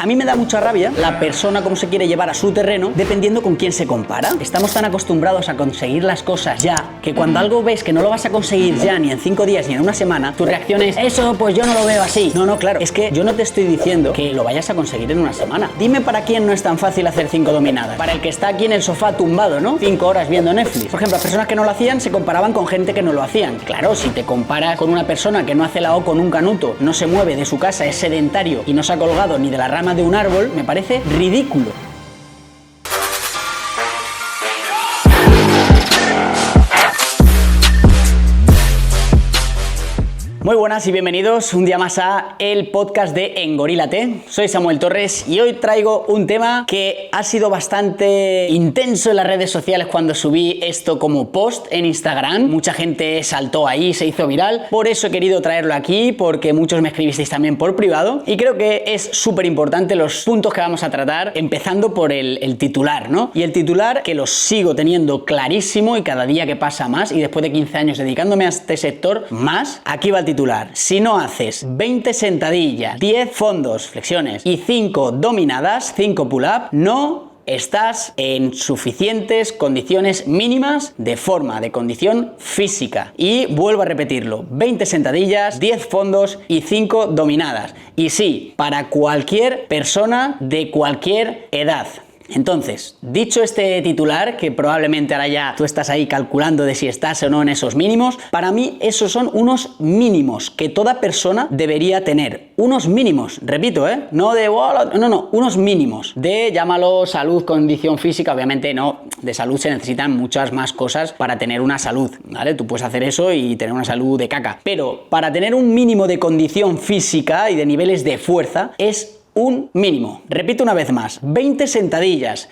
A mí me da mucha rabia la persona cómo se quiere llevar a su terreno dependiendo con quién se compara. Estamos tan acostumbrados a conseguir las cosas ya, que cuando algo ves que no lo vas a conseguir ya ni en 5 días ni en una semana, tu reacción es, eso pues yo no lo veo así. No, claro, es que yo no te estoy diciendo que lo vayas a conseguir en una semana. Dime para quién no es tan fácil hacer 5 dominadas. Para el que está aquí en el sofá tumbado, ¿no? 5 horas viendo Netflix. Por ejemplo, las personas que no lo hacían se comparaban con gente que no lo hacían. Claro, si te comparas con una persona que no hace la O con un canuto, no se mueve de su casa, es sedentario y no se ha colgado ni de la rama de un árbol, me parece ridículo. Muy buenas y bienvenidos un día más a el podcast de Engorílate. Soy Samuel Torres y hoy traigo un tema que ha sido bastante intenso en las redes sociales cuando subí esto como post en Instagram. Mucha gente saltó ahí, se hizo viral. Por eso he querido traerlo aquí, porque muchos me escribisteis también por privado. Y creo que es súper importante los puntos que vamos a tratar, empezando por el titular, ¿no? Y el titular, que lo sigo teniendo clarísimo y cada día que pasa más, y después de 15 años dedicándome a este sector, más, aquí va el titular. Si no haces 20 sentadillas, 10 fondos, flexiones y 5 dominadas, 5 pull-up, no estás en suficientes condiciones mínimas de forma, de condición física. Y vuelvo a repetirlo, 20 sentadillas, 10 fondos y 5 dominadas. Y sí, para cualquier persona de cualquier edad. Entonces, dicho este titular, que probablemente ahora ya tú estás ahí calculando de si estás o no en esos mínimos, para mí esos son unos mínimos que toda persona debería tener. Unos mínimos, repito, no de... No, unos mínimos de, llámalo salud, condición física, obviamente no, de salud se necesitan muchas más cosas para tener una salud, ¿vale? Tú puedes hacer eso y tener una salud de caca, pero para tener un mínimo de condición física y de niveles de fuerza es un mínimo. Repito una vez más, 20 sentadillas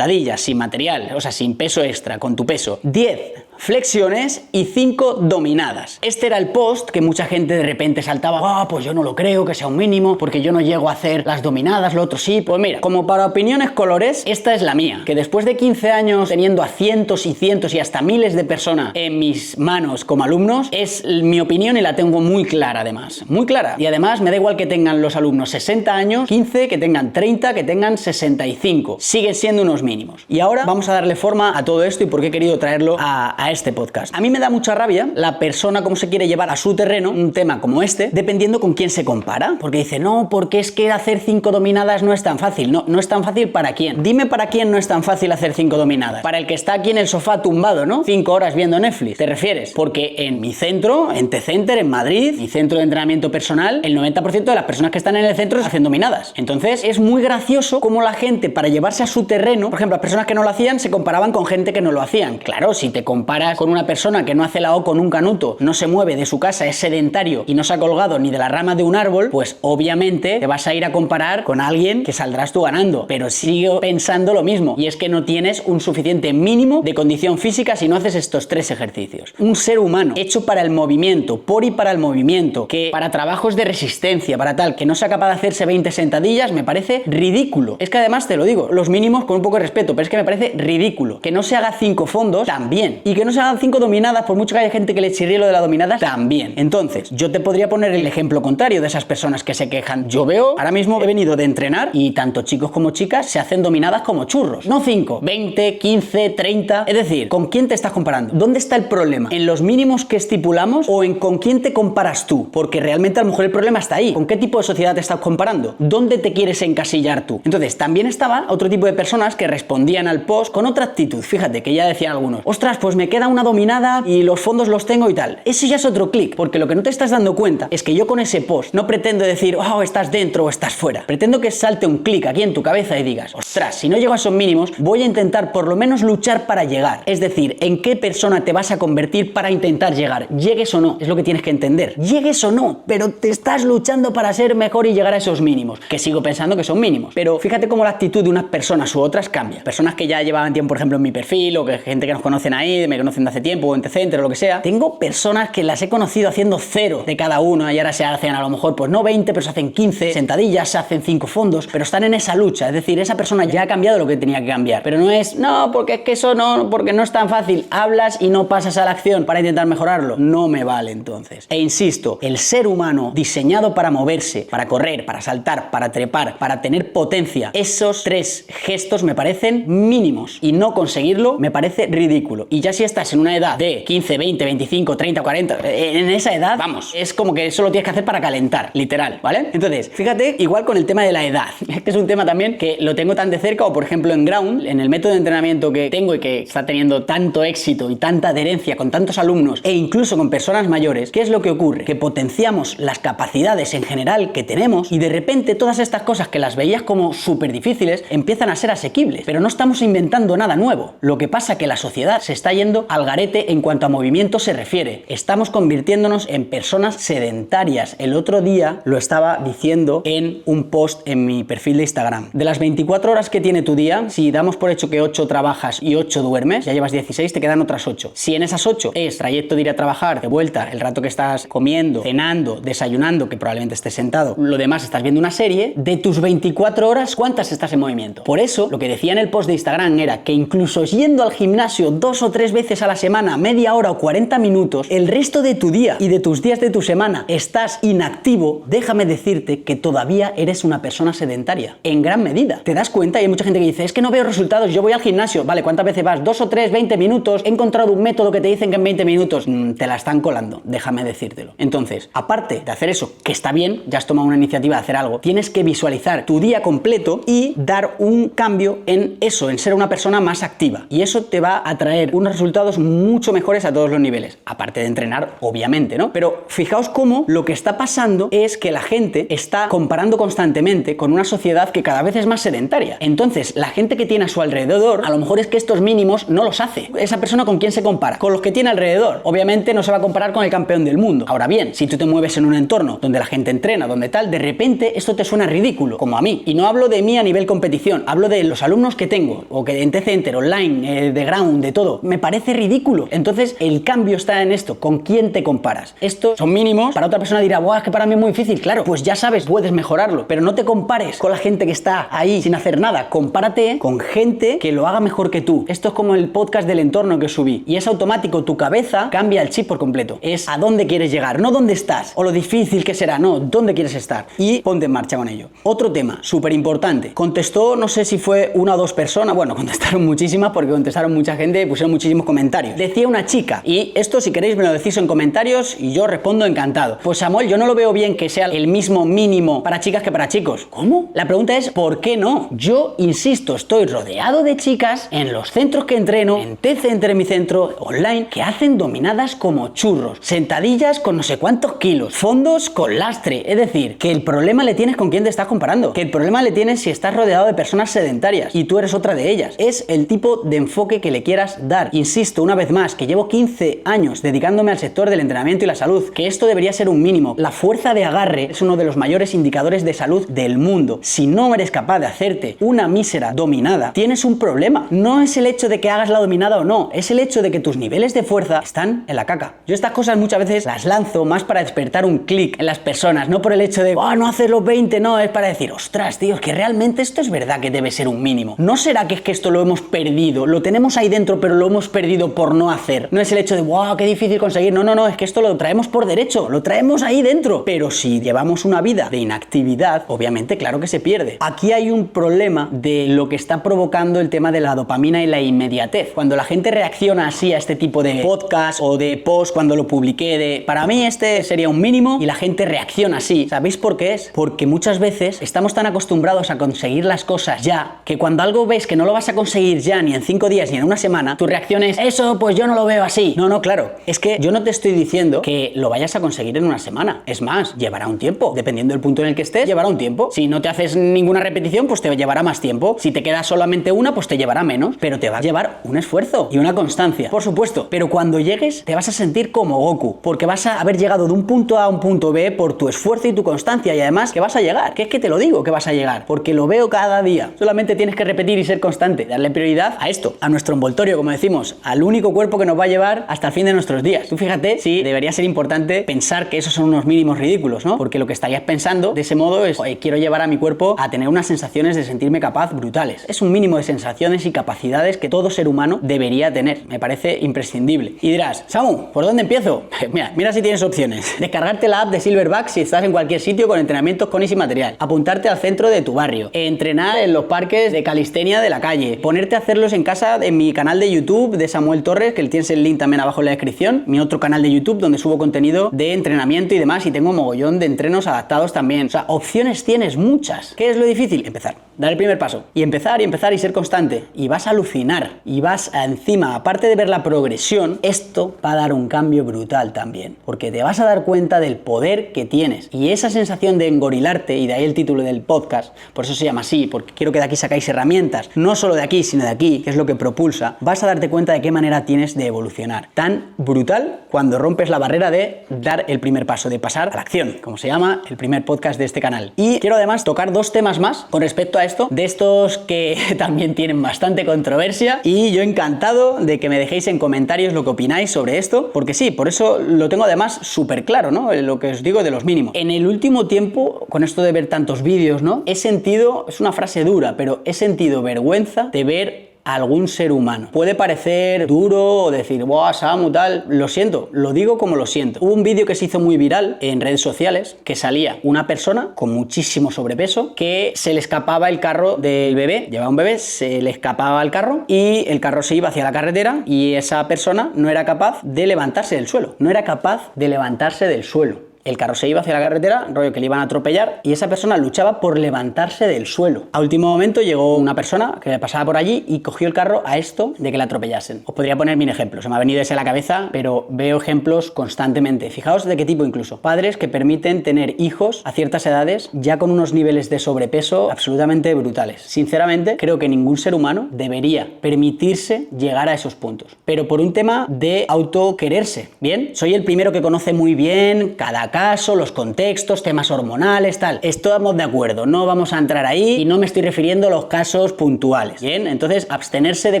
sin material, o sea, sin peso extra, con tu peso, 10 flexiones y 5 dominadas. Este era el post que mucha gente de repente saltaba, pues yo no lo creo que sea un mínimo, porque yo no llego a hacer las dominadas, lo otro sí. Pues mira, como para opiniones colores, esta es la mía, que después de 15 años teniendo a cientos y cientos y hasta miles de personas en mis manos como alumnos, es mi opinión y la tengo muy clara además, muy clara. Y además me da igual que tengan los alumnos 60 años, 15, que tengan 30, que tengan 65. Siguen siendo unos mínimos. Y ahora vamos a darle forma a todo esto y por qué he querido traerlo a este podcast. A mí me da mucha rabia la persona cómo se quiere llevar a su terreno un tema como este, dependiendo con quién se compara. Porque dice, no, porque es que hacer 5 dominadas no es tan fácil. No es tan fácil para quién. Dime para quién no es tan fácil hacer 5 dominadas. Para el que está aquí en el sofá tumbado, ¿no? 5 horas viendo Netflix. ¿Te refieres? Porque en mi centro, en T-Center, en Madrid, mi centro de entrenamiento personal, el 90% de las personas que están en el centro hacen dominadas. Entonces es muy gracioso cómo la gente, para llevarse a su terreno, por ejemplo, las personas que no lo hacían se comparaban con gente que no lo hacían. Claro, si te comparas con una persona que no hace la O con un canuto, no se mueve de su casa, es sedentario y no se ha colgado ni de la rama de un árbol, pues obviamente te vas a ir a comparar con alguien que saldrás tú ganando. Pero sigo pensando lo mismo, y es que no tienes un suficiente mínimo de condición física si no haces estos 3 ejercicios. Un ser humano hecho para el movimiento, por y para el movimiento, que para trabajos de resistencia, para tal, que no sea capaz de hacerse 20 sentadillas, me parece ridículo. Es que además te lo digo, los mínimos con un poco de respeto, pero es que me parece ridículo. Que no se haga 5 fondos, también. Y que no se hagan 5 dominadas, por mucho que haya gente que le chirríe lo de la dominada, también. Entonces, yo te podría poner el ejemplo contrario de esas personas que se quejan. Yo veo, ahora mismo he venido de entrenar y tanto chicos como chicas se hacen dominadas como churros. No 5, 20, 15, 30. Es decir, ¿con quién te estás comparando? ¿Dónde está el problema? ¿En los mínimos que estipulamos o en con quién te comparas tú? Porque realmente a lo mejor el problema está ahí. ¿Con qué tipo de sociedad te estás comparando? ¿Dónde te quieres encasillar tú? Entonces, también estaba otro tipo de personas que respondían al post con otra actitud. Fíjate que ya decían algunos, ostras, pues me queda una dominada y los fondos los tengo y tal. Eso ya es otro clic, porque lo que no te estás dando cuenta es que yo con ese post no pretendo decir, estás dentro o estás fuera. Pretendo que salte un clic aquí en tu cabeza y digas, ostras, si no llego a esos mínimos, voy a intentar por lo menos luchar para llegar. Es decir, ¿en qué persona te vas a convertir para intentar llegar? Llegues o no, es lo que tienes que entender. Llegues o no, pero te estás luchando para ser mejor y llegar a esos mínimos, que sigo pensando que son mínimos. Pero fíjate cómo la actitud de unas personas u otras cambia. Personas que ya llevaban tiempo, por ejemplo, en mi perfil, o que gente que nos conocen ahí, me conocen de hace tiempo, o en T-Center o lo que sea, tengo personas que las he conocido haciendo 0 de cada uno y ahora se hacen a lo mejor, pues no 20, pero se hacen 15 sentadillas, se hacen 5 fondos, pero están en esa lucha. Es decir, esa persona ya ha cambiado lo que tenía que cambiar. Pero no es, no, porque es que eso no, porque no es tan fácil. Hablas y no pasas a la acción para intentar mejorarlo. No me vale entonces. E insisto, el ser humano diseñado para moverse, para correr, para saltar, para trepar, para tener potencia, esos 3 gestos me parecen mínimos y no conseguirlo me parece ridículo. Y ya si estás en una edad de 15, 20, 25, 30, 40, en esa edad, vamos, es como que eso lo tienes que hacer para calentar, literal, ¿vale? Entonces, fíjate, igual con el tema de la edad, es que es un tema también que lo tengo tan de cerca, o por ejemplo en Ground, en el método de entrenamiento que tengo y que está teniendo tanto éxito y tanta adherencia con tantos alumnos e incluso con personas mayores, ¿qué es lo que ocurre? Que potenciamos las capacidades en general que tenemos y de repente todas estas cosas que las veías como súper difíciles empiezan a ser asequibles, pero no estamos inventando nada nuevo. Lo que pasa es que la sociedad se está yendo al garete en cuanto a movimiento se refiere. Estamos convirtiéndonos en personas sedentarias. El otro día lo estaba diciendo en un post en mi perfil de Instagram. De las 24 horas que tiene tu día, si damos por hecho que 8 trabajas y 8 duermes, ya llevas 16, te quedan otras 8. Si en esas 8 es trayecto de ir a trabajar, de vuelta, el rato que estás comiendo, cenando, desayunando, que probablemente estés sentado, lo demás estás viendo una serie, de tus 24 horas, ¿cuántas estás en movimiento? Por eso, lo que decía en el post de Instagram era que incluso yendo al gimnasio 2 o 3 veces a la semana, media hora o 40 minutos, el resto de tu día y de tus días de tu semana estás inactivo, déjame decirte que todavía eres una persona sedentaria. En gran medida. ¿Te das cuenta? Y hay mucha gente que dice, es que no veo resultados, yo voy al gimnasio. Vale, ¿cuántas veces vas? 2 o 3, 20 minutos. He encontrado un método que te dicen que en 20 minutos te la están colando. Déjame decírtelo. Entonces, aparte de hacer eso, que está bien, ya has tomado una iniciativa de hacer algo, tienes que visualizar tu día completo y dar un cambio en eso, en ser una persona más activa. Y eso te va a traer unos resultados mucho mejores a todos los niveles. Aparte de entrenar, obviamente, ¿no? Pero fijaos cómo lo que está pasando es que la gente está comparando constantemente con una sociedad que cada vez es más sedentaria. Entonces, la gente que tiene a su alrededor, a lo mejor es que estos mínimos no los hace. Esa persona, ¿con quién se compara? Con los que tiene alrededor. Obviamente no se va a comparar con el campeón del mundo. Ahora bien, si tú te mueves en un entorno donde la gente entrena, donde tal, de repente esto te suena ridículo, como a mí. Y no hablo de mí a nivel competición, hablo de los alumnos que tengo, o que en T-Center, online, de Ground, de todo. Me parece ridículo. Entonces, el cambio está en esto. ¿Con quién te comparas? Estos son mínimos. Para otra persona dirá, buah, es que para mí es muy difícil. Claro, pues ya sabes, puedes mejorarlo. Pero no te compares con la gente que está ahí sin hacer nada. Compárate con gente que lo haga mejor que tú. Esto es como el podcast del entorno que subí. Y es automático. Tu cabeza cambia el chip por completo. Es a dónde quieres llegar, no dónde estás o lo difícil que será, no, dónde quieres estar. Y ponte en marcha con ello. Otro tema súper importante. Contestó, no sé si fue 1 o 2 personas. Bueno, contestaron muchísimas porque contestaron mucha gente, pusieron muchísimos comentarios. Decía una chica, y esto si queréis me lo decís en comentarios y yo respondo encantado. Pues Samuel, yo no lo veo bien que sea el mismo mínimo para chicas que para chicos. ¿Cómo? La pregunta es, ¿por qué no? Yo insisto, estoy rodeado de chicas en los centros que entreno, en T-Center, en mi centro online, que hacen dominadas como churros, sentadillas con no sé cuántos kilos, fondos con lastre. Es decir, que el problema le tienes con quién te estás comparando, que el problema le tienes si estás rodeado de personas sedentarias y tú eres otra de ellas. Es el tipo de enfoque que le quieras dar. Insisto una vez más que llevo 15 años dedicándome al sector del entrenamiento y la salud, que esto debería ser un mínimo. La fuerza de agarre es uno de los mayores indicadores de salud del mundo. Si no eres capaz de hacerte una mísera dominada, tienes un problema. No es el hecho de que hagas la dominada o no, es el hecho de que tus niveles de fuerza están en la caca. Yo estas cosas muchas veces las lanzo más para despertar un clic en las personas, no por el hecho de, no hacer los 20, no, es para decir, ostras, tío, es que realmente esto es verdad que debe ser un mínimo. ¿No será que es que esto lo hemos perdido? Lo tenemos ahí dentro, pero lo hemos perdido por no hacer. No es el hecho de, wow, qué difícil conseguir. No, no, no, es que esto lo traemos por derecho, lo traemos ahí dentro. Pero si llevamos una vida de inactividad, obviamente, claro que se pierde. Aquí hay un problema de lo que está provocando el tema de la dopamina y la inmediatez. Cuando la gente reacciona así a este tipo de podcast o de post, cuando lo publiqué, para mí este sería un mínimo, y la gente reacciona así. ¿Sabéis por qué es? Porque muchas veces estamos tan acostumbrados a conseguir las cosas ya, que cuando algo ves que no lo vas a conseguir ya, ni en 5 días, ni en una semana, tu reacción es, eso, pues yo no lo veo así. No, no, claro. Es que yo no te estoy diciendo que lo vayas a conseguir en una semana. Es más, llevará un tiempo. Dependiendo del punto en el que estés, llevará un tiempo. Si no te haces ninguna repetición, pues te llevará más tiempo. Si te quedas solamente una, pues te llevará menos. Pero te va a llevar un esfuerzo y una constancia, por supuesto. Pero cuando llegues, te vas a sentir como Goku, porque vas a haber llegado de un punto A a un punto B por tu esfuerzo y tu constancia, y además que vas a llegar. Que es que te lo digo que vas a llegar, porque lo veo cada día. Solamente tienes que repetir y ser constante, darle prioridad a esto, a nuestro envoltorio, como decimos, a al único cuerpo que nos va a llevar hasta el fin de nuestros días. Tú fíjate si debería ser importante pensar que esos son unos mínimos ridículos, ¿no? Porque lo que estarías pensando de ese modo es, oye, quiero llevar a mi cuerpo a tener unas sensaciones de sentirme capaz brutales. Es un mínimo de sensaciones y capacidades que todo ser humano debería tener. Me parece imprescindible. Y dirás, Samu, ¿por dónde empiezo? Mira si tienes opciones. Descargarte la app de Silverback si estás en cualquier sitio con entrenamientos con Easy Material. Apuntarte al centro de tu barrio. Entrenar en los parques de calistenia de la calle. Ponerte a hacerlos en casa en mi canal de YouTube de Samuel Torres, que tienes el link también abajo en la descripción. Mi otro canal de YouTube donde subo contenido de entrenamiento y demás, y tengo mogollón de entrenos adaptados también. O sea, opciones tienes muchas. ¿Qué es lo difícil? Empezar. Dar el primer paso. Y empezar y ser constante. Y vas a alucinar. Y vas encima, aparte de ver la progresión, esto va a dar un cambio brutal también. Porque te vas a dar cuenta del poder que tienes. Y esa sensación de engorilarte, y de ahí el título del podcast, por eso se llama así, porque quiero que de aquí sacáis herramientas, no solo de aquí, sino de aquí, que es lo que propulsa, vas a darte cuenta de qué manera tienes de evolucionar. Tan brutal cuando rompes la barrera de dar el primer paso, de pasar a la acción, como se llama el primer podcast de este canal. Y quiero además tocar dos temas más con respecto a esto, de estos que también tienen bastante controversia, y yo encantado de que me dejéis en comentarios lo que opináis sobre esto, porque sí, por eso lo tengo además súper claro, ¿no? Lo que os digo de los mínimos. En el último tiempo, con esto de ver tantos vídeos, ¿no? He sentido, es una frase dura, pero he sentido vergüenza de ver a algún ser humano. Puede parecer duro o decir, ¡buah, Samu, tal! Lo siento, lo digo como lo siento. Hubo un vídeo que se hizo muy viral en redes sociales, que salía una persona con muchísimo sobrepeso, que se le escapaba el carro del bebé, llevaba un bebé, se le escapaba el carro y el carro se iba hacia la carretera y esa persona no era capaz de levantarse del suelo. No era capaz de levantarse del suelo. El carro se iba hacia la carretera, rollo que le iban a atropellar, y esa persona luchaba por levantarse del suelo. A último momento llegó una persona que pasaba por allí y cogió el carro a esto de que la atropellasen. Os podría poner mil ejemplos, se me ha venido ese a la cabeza, pero veo ejemplos constantemente. Fijaos de qué tipo incluso. Padres que permiten tener hijos a ciertas edades ya con unos niveles de sobrepeso absolutamente brutales. Sinceramente, creo que ningún ser humano debería permitirse llegar a esos puntos. Pero por un tema de autoquererse. Bien, soy el primero que conoce muy bien cada caso, los contextos, temas hormonales, tal. Estamos de acuerdo, no vamos a entrar ahí y no me estoy refiriendo a los casos puntuales. Bien, entonces abstenerse de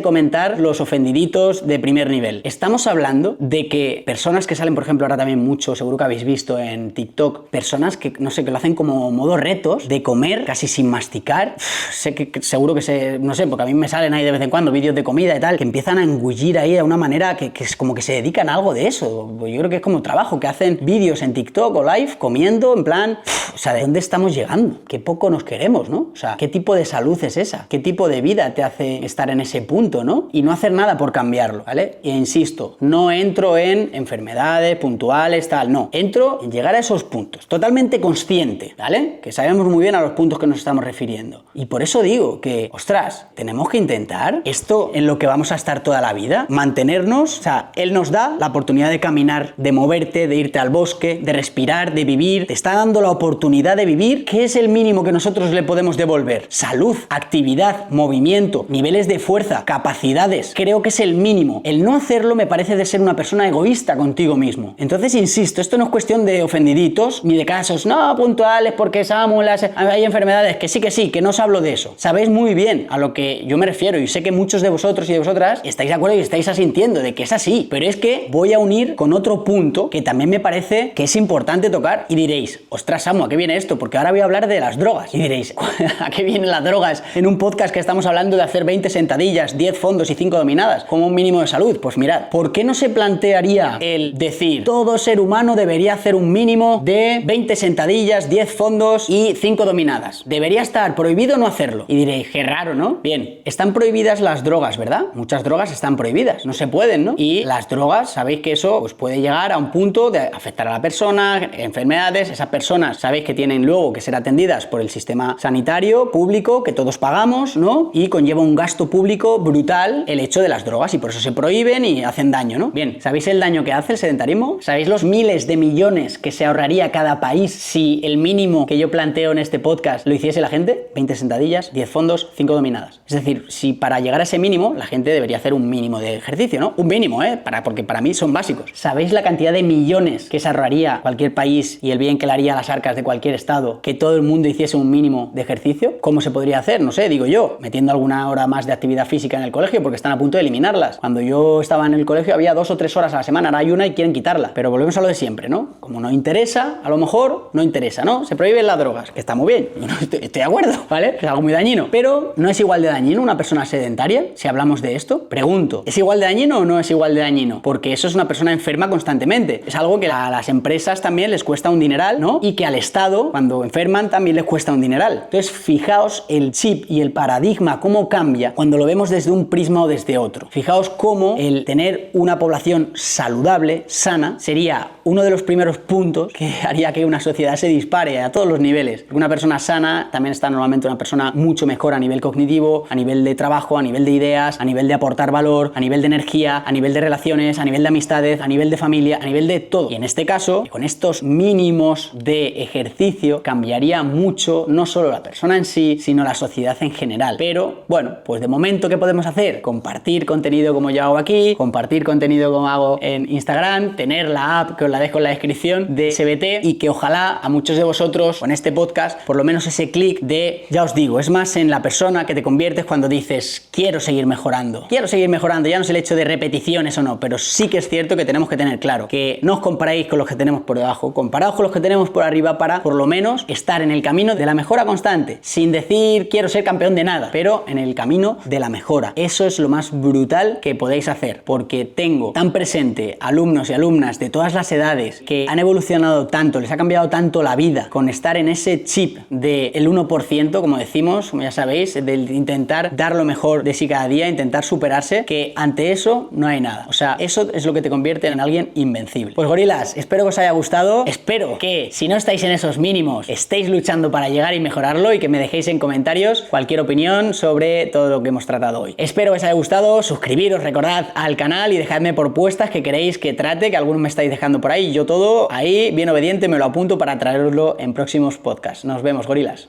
comentar los ofendiditos de primer nivel. Estamos hablando de que personas que salen, por ejemplo, ahora también mucho, seguro que habéis visto en TikTok, personas que, no sé, que lo hacen como modo retos de comer casi sin masticar. Sé que seguro que no sé, porque a mí me salen ahí de vez en cuando vídeos de comida y tal, que empiezan a engullir ahí de una manera que es como que se dedican a algo de eso. Yo creo que es como trabajo, que hacen vídeos en TikTok o live comiendo en plan, o sea, ¿de dónde estamos llegando? Qué poco nos queremos, ¿no? O sea, ¿qué tipo de salud es esa? ¿Qué tipo de vida te hace estar en ese punto, ¿no? Y no hacer nada por cambiarlo, ¿vale? E insisto, no entro en enfermedades puntuales, tal, no. Entro en llegar a esos puntos, totalmente consciente, ¿vale? Que sabemos muy bien a los puntos que nos estamos refiriendo. Y por eso digo que, ostras, tenemos que intentar esto en lo que vamos a estar toda la vida, mantenernos, o sea, él nos da la oportunidad de caminar, de moverte, de irte al bosque, de respirar, de vivir, te está dando la oportunidad de vivir. ¿Qué es el mínimo que nosotros le podemos devolver? Salud, actividad, movimiento, niveles de fuerza, capacidades. Creo que es el mínimo. El no hacerlo me parece de ser una persona egoísta contigo mismo. Entonces, insisto, esto no es cuestión de ofendiditos ni de casos no puntuales porque Samuel, hay enfermedades, que sí, que no os hablo de eso. Sabéis muy bien a lo que yo me refiero y sé que muchos de vosotros y de vosotras estáis de acuerdo y estáis asintiendo de que es así, pero es que voy a unir con otro punto que también me parece que es importante tocar y diréis, ostras Samu, ¿a qué viene esto? Porque ahora voy a hablar de las drogas. Y diréis, ¿a qué vienen las drogas en un podcast que estamos hablando de hacer 20 sentadillas, 10 fondos y 5 dominadas como un mínimo de salud? Pues mirad, ¿por qué no se plantearía el decir, todo ser humano debería hacer un mínimo de 20 sentadillas, 10 fondos y 5 dominadas? Debería estar prohibido no hacerlo. Y diréis, qué raro, ¿no? Bien, están prohibidas las drogas, ¿verdad? Muchas drogas están prohibidas, no se pueden, ¿no? Y las drogas, sabéis que eso pues, puede llegar a un punto de afectar a la persona, enfermedades. Esas personas sabéis que tienen luego que ser atendidas por el sistema sanitario público que todos pagamos, ¿no? Y conlleva un gasto público brutal el hecho de las drogas y por eso se prohíben y hacen daño, ¿no? Bien, ¿sabéis el daño que hace el sedentarismo? ¿Sabéis los miles de millones que se ahorraría cada país si el mínimo que yo planteo en este podcast lo hiciese la gente? 20 sentadillas, 10 fondos, 5 dominadas. Es decir, si para llegar a ese mínimo la gente debería hacer un mínimo de ejercicio, ¿no? Un mínimo, porque para mí son básicos. ¿Sabéis la cantidad de millones que se ahorraría cualquier cualquier país y el bien que le haría a las arcas de cualquier estado que todo el mundo hiciese un mínimo de ejercicio? ¿Cómo se podría hacer? No sé, digo yo, metiendo alguna hora más de actividad física en el colegio porque están a punto de eliminarlas. Cuando yo estaba en el colegio había 2 o 3 horas a la semana, ahora hay una y quieren quitarla. Pero volvemos a lo de siempre, ¿no? Como no interesa, a lo mejor no interesa, ¿no? Se prohíben las drogas, que está muy bien, yo no estoy de acuerdo, ¿vale? Es algo muy dañino. Pero ¿no es igual de dañino una persona sedentaria si hablamos de esto? Pregunto, ¿es igual de dañino o no es igual de dañino? Porque eso es una persona enferma constantemente. Es algo que a las empresas también les cuesta un dineral, ¿no? Y que al Estado, cuando enferman, también les cuesta un dineral. Entonces, fijaos el chip y el paradigma, cómo cambia cuando lo vemos desde un prisma o desde otro. Fijaos cómo el tener una población saludable, sana, sería uno de los primeros puntos que haría que una sociedad se dispare a todos los niveles. Una persona sana también está normalmente una persona mucho mejor a nivel cognitivo, a nivel de trabajo, a nivel de ideas, a nivel de aportar valor, a nivel de energía, a nivel de relaciones, a nivel de amistades, a nivel de familia, a nivel de todo. Y en este caso, con estos mínimos de ejercicio, cambiaría mucho no solo la persona en sí, sino la sociedad en general. Pero, bueno, pues de momento, ¿qué podemos hacer? Compartir contenido como yo hago aquí, compartir contenido como hago en Instagram, tener la app que os la dejo en la descripción de SBT y que ojalá a muchos de vosotros con este podcast, por lo menos ese clic de, ya os digo, es más en la persona que te conviertes cuando dices, quiero seguir mejorando, ya no es el hecho de repeticiones o no, pero sí que es cierto que tenemos que tener claro que no os comparáis con los que tenemos por debajo, comparaos con los que tenemos por arriba para, por lo menos, estar en el camino de la mejora constante, sin decir quiero ser campeón de nada, pero en el camino de la mejora. Eso es lo más brutal que podéis hacer, porque tengo tan presente alumnos y alumnas de todas las edades que han evolucionado tanto, les ha cambiado tanto la vida con estar en ese chip del 1%, como decimos, como ya sabéis, del intentar dar lo mejor de sí cada día, intentar superarse, que ante eso no hay nada. O sea, eso es lo que te convierte en alguien invencible. Pues gorilas, espero que os haya gustado, espero que si no estáis en esos mínimos, estéis luchando para llegar y mejorarlo y que me dejéis en comentarios cualquier opinión sobre todo lo que hemos tratado hoy. Espero que os haya gustado, suscribiros, recordad al canal y dejadme propuestas que queréis que trate, que algunos me estáis dejando por ahí. Yo todo ahí, bien obediente, me lo apunto para traeroslo en próximos podcasts. Nos vemos, gorilas.